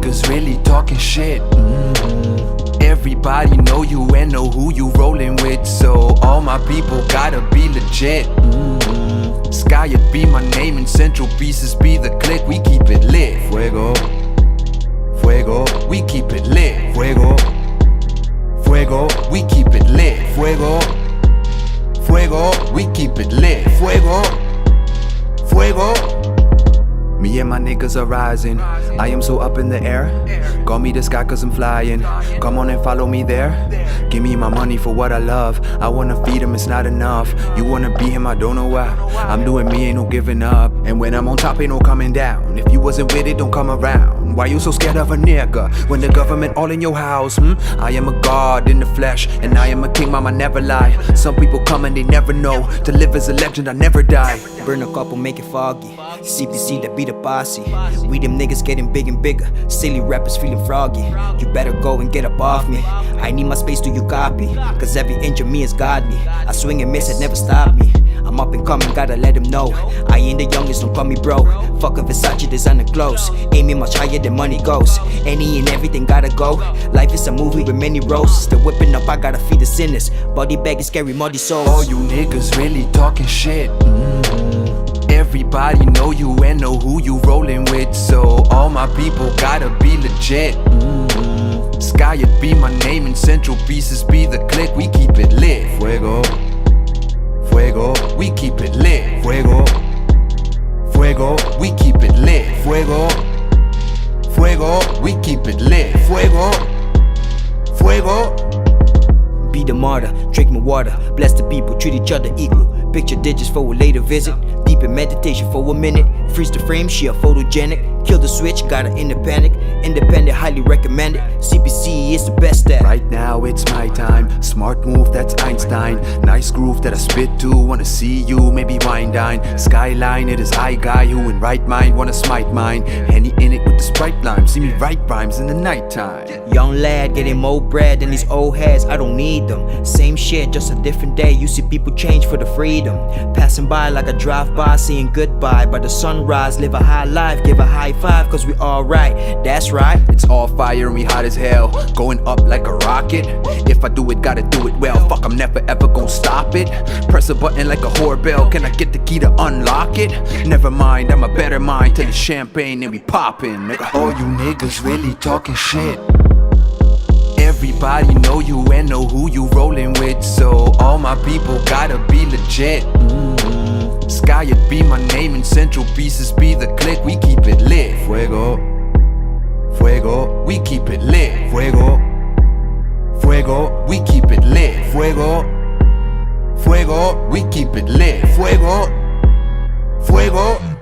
niggas really talking shit. Everybody know you and know who you rolling with, so all my people gotta be legit. Sky it be my name and Central Pieces be the click. We keep it lit. Fuego, fuego, we keep it lit. Fuego, fuego, we keep it lit. Fuego, fuego, we keep it lit. Fuego, fuego. Me and my niggas are rising. I am so up in the air. Call me the sky cause I'm flying. Come on and follow me there. Give me my money for what I love. I wanna feed him, it's not enough. You wanna be him, I don't know why. I'm doing me, ain't no giving up. And when I'm on top, ain't no coming down. If you wasn't with it, don't come around. Why you so scared of a nigga when the government all in your house? I am a god in the flesh, and I am a king, mama never lie. Some people come and they never know. To live as a legend, I never die. Burn a couple, make it foggy. CPC that be the posse. We them niggas getting big and bigger. Silly rappers feeling froggy. You better go and get up off me. I need my space, do you copy? Cause every inch of me is godly. I swing and miss, it never stop me. I'm up and coming, gotta let them know. I ain't the youngest, don't call me bro. Fuck a Versace designer clothes. Aiming much higher than money goes. Any and everything gotta go. Life is a movie with many roles. Still whipping up, I gotta feed the sinners. Body bag is scary, muddy souls. All you niggas really talking shit. Everybody know you and know who you rolling with, so all my people gotta be legit. Sky it be my name and Central Pieces be the click. We keep it lit. Fuego, fuego, we keep it lit. Fuego, fuego, we keep it lit. Fuego, fuego, we keep it lit. Fuego, fuego. Be the martyr, drink my water. Bless the people, treat each other equal. Picture digits for a later visit. Deep in meditation for a minute. Freeze the frame, she a photogenic. Kill the switch, got her in the panic. Independent, highly recommended. CPC is the best at. Right now it's my time. Smart move, that's Einstein. Nice groove that I spit to. Wanna see you, maybe wine dine. Skyline, it is I guy who in right mind wanna smite mine. Henny in it with the Sprite lime. See me write rhymes in the nighttime. Young lad getting more bread than these old heads, I don't need them. Same shit, just a different day. You see people change for the freedom. Passing by like a drive-by, saying goodbye by the sunrise. Live a high life, give a high five, cause we alright. That's right. It's all fire and we hot as hell. Going up like a rocket. If I do it, gotta do it well. Fuck, I'm never ever gonna stop it. Press a button like a whore bell. Can I get the key to unlock it? Never mind, I'm a better mind. Till it's champagne and we poppin', nigga. All you niggas really talking shit. Everybody know you and know who you rolling with, so all my people gotta be legit. Sky it be my name and Central Pieces be the click. We keep it lit. Fuego, fuego, we keep it lit. Fuego, fuego, we keep it lit. Fuego, fuego, we keep it lit. Fuego, fuego.